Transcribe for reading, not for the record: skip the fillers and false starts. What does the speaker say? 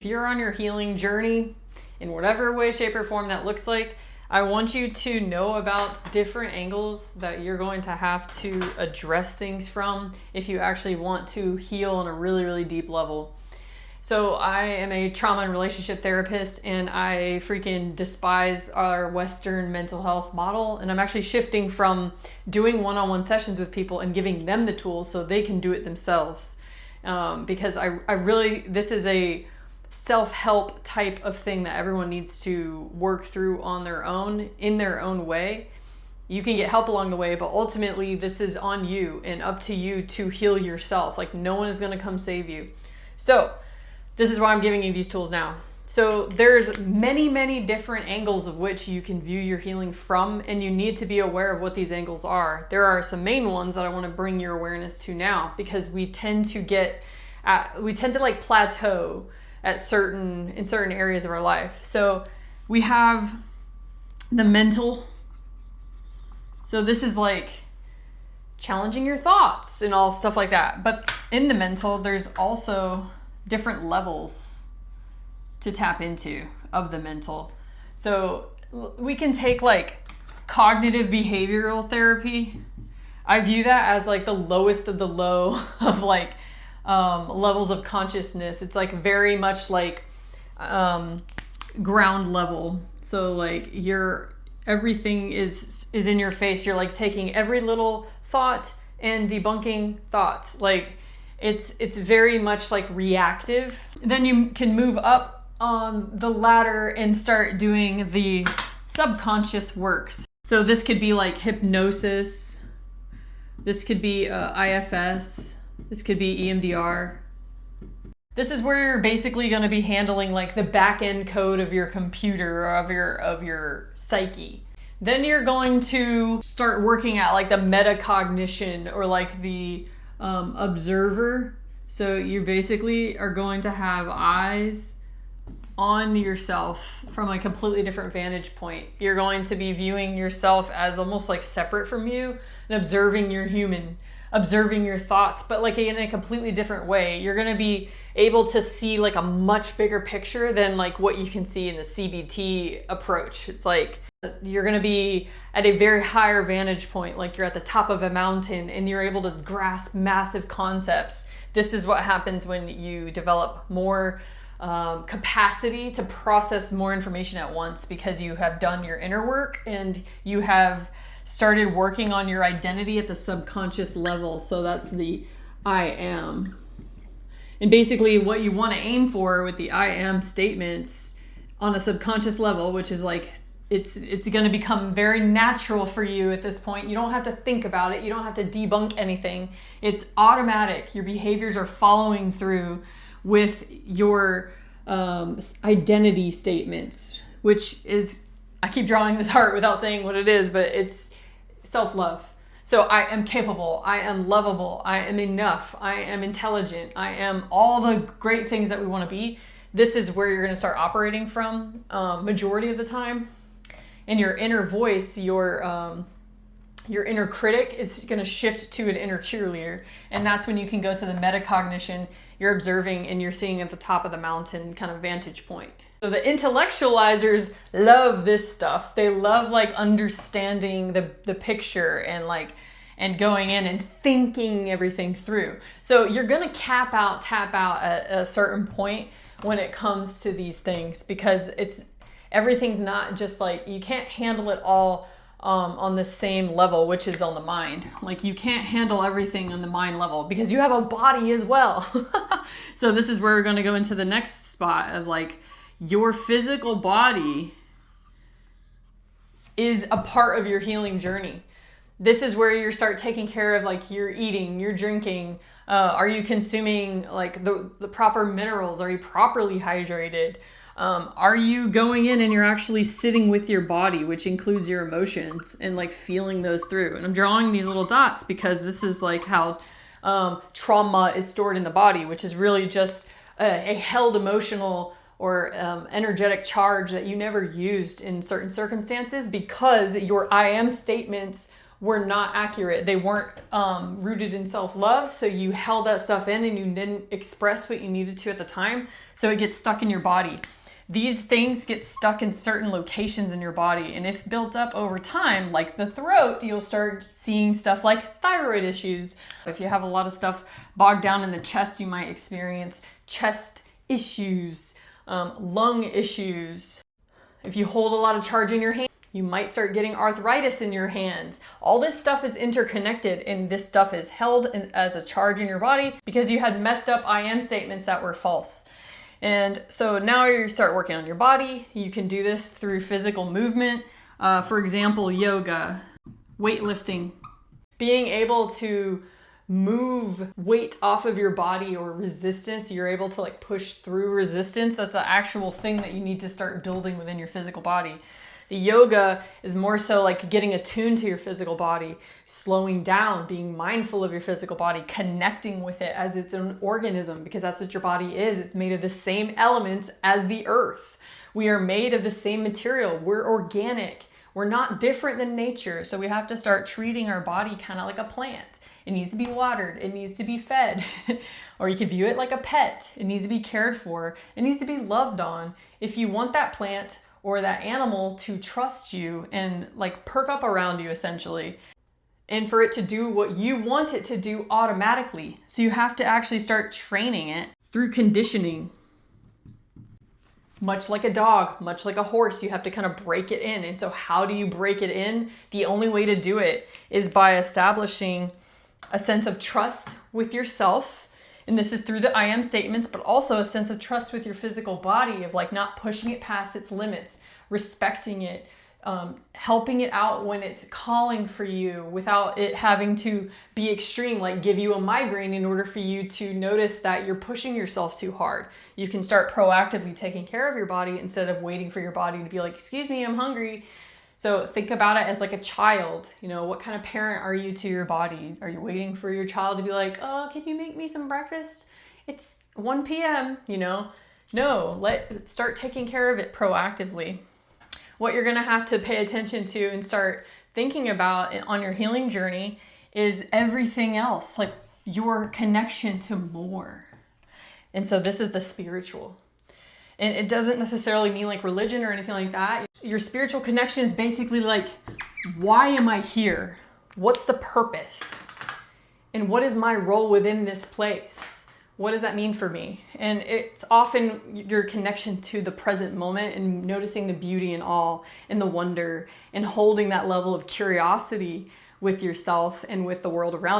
If you're on your healing journey in whatever way, shape, or form that looks like, I want you to know about different angles that you're going to have to address things from if you actually want to heal on a really, really deep level. So I am a trauma and relationship therapist, and I freaking despise our Western mental health model. And I'm actually shifting from doing one-on-one sessions with people and giving them the tools so they can do it themselves. Because I really, this is a self-help type of thing that everyone needs to work through on their own, in their own way. You can get help along the way, but ultimately this is on you and up to you to heal yourself. Like, no one is going to come save you. So this is why I'm giving you these tools now. So there's many, many different angles of which you can view your healing from, and you need to be aware of what these angles are. There are some main ones that I want to bring your awareness to now, because we tend to like plateau in certain areas of our life. So we have the mental. So this is like challenging your thoughts and all stuff like that. But in the mental, there's also different levels to tap into of the mental. So we can take like cognitive behavioral therapy. I view that as like the lowest of the low of like levels of consciousness. It's like very much like ground level. So like everything is in your face. You're like taking every little thought and debunking thoughts. Like it's very much like reactive. Then you can move up on the ladder and start doing the subconscious works. So this could be like hypnosis. This could be IFS. This could be EMDR. This is where you're basically going to be handling like the back end code of your computer or of your psyche. Then you're going to start working at like the metacognition or like the observer. So you basically are going to have eyes on yourself from a completely different vantage point. You're going to be viewing yourself as almost like separate from you and observing your human, observing your thoughts, but like in a completely different way. You're going to be able to see like a much bigger picture than like what you can see in the CBT approach. It's like you're going to be at a very higher vantage point, like you're at the top of a mountain and you're able to grasp massive concepts. This is what happens when you develop more capacity to process more information at once, because you have done your inner work and you have started working on your identity at the subconscious level. So that's the I am. And basically what you want to aim for with the I am statements on a subconscious level, which is like it's going to become very natural for you at this point. You don't have to think about it. You don't have to debunk anything. It's automatic. Your behaviors are following through with your identity statements, which is, I keep drawing this heart without saying what it is, but it's self-love. So I am capable, I am lovable, I am enough, I am intelligent, I am all the great things that we want to be. This is where you're going to start operating from majority of the time. And your inner voice, your inner critic is going to shift to an inner cheerleader. And that's when you can go to the metacognition. You're observing and you're seeing at the top of the mountain kind of vantage point. So the intellectualizers love this stuff. They love like understanding the picture and going in and thinking everything through. So you're going to tap out at a certain point when it comes to these things, because everything's not just like, you can't handle it all on the same level, which is on the mind. Like you can't handle everything on the mind level because you have a body as well. So this is where we're going to go into the next spot of like, your physical body is a part of your healing journey. This is where you start taking care of like your eating, your drinking. Are you consuming like the proper minerals? Are you properly hydrated? Are you going in and you're actually sitting with your body, which includes your emotions, and like feeling those through? And I'm drawing these little dots because this is like how trauma is stored in the body, which is really just a held emotional or energetic charge that you never used in certain circumstances, because your I am statements were not accurate. They weren't rooted in self-love. So you held that stuff in and you didn't express what you needed to at the time. So it gets stuck in your body. These things get stuck in certain locations in your body. And if built up over time, like the throat, you'll start seeing stuff like thyroid issues. If you have a lot of stuff bogged down in the chest, you might experience chest issues, lung issues. If you hold a lot of charge in your hand, you might start getting arthritis in your hands. All this stuff is interconnected, and this stuff is held as a charge in your body because you had messed up I am statements that were false. And so now you start working on your body. You can do this through physical movement. For example, yoga, weightlifting, being able to move weight off of your body or resistance. You're able to like push through resistance. That's an actual thing that you need to start building within your physical body. The yoga is more so like getting attuned to your physical body, slowing down, being mindful of your physical body, connecting with it as its own organism, because that's what your body is. It's made of the same elements as the earth. We are made of the same material. We're organic. We're not different than nature. So we have to start treating our body kind of like a plant. It needs to be watered. It needs to be fed. Or you can view it like a pet. It needs to be cared for. It needs to be loved on. If you want that plant or that animal to trust you and like perk up around you essentially, and for it to do what you want it to do automatically. So you have to actually start training it through conditioning. Much like a dog, much like a horse, you have to kind of break it in. And so how do you break it in? The only way to do it is by establishing a sense of trust with yourself. And this is through the I am statements, but also a sense of trust with your physical body, of like not pushing it past its limits, respecting it, helping it out when it's calling for you without it having to be extreme, like give you a migraine in order for you to notice that you're pushing yourself too hard. You can start proactively taking care of your body instead of waiting for your body to be like, excuse me, I'm hungry. So think about it as like a child. You know, what kind of parent are you to your body? Are you waiting for your child to be like, oh, can you make me some breakfast? It's 1 p.m., you know? No, start taking care of it proactively. What you're gonna have to pay attention to and start thinking about on your healing journey is everything else, like your connection to more. And so this is the spiritual. And it doesn't necessarily mean like religion or anything like that. Your spiritual connection is basically like, why am I here? What's the purpose? And what is my role within this place? What does that mean for me? And it's often your connection to the present moment and noticing the beauty and awe and the wonder and holding that level of curiosity with yourself and with the world around you.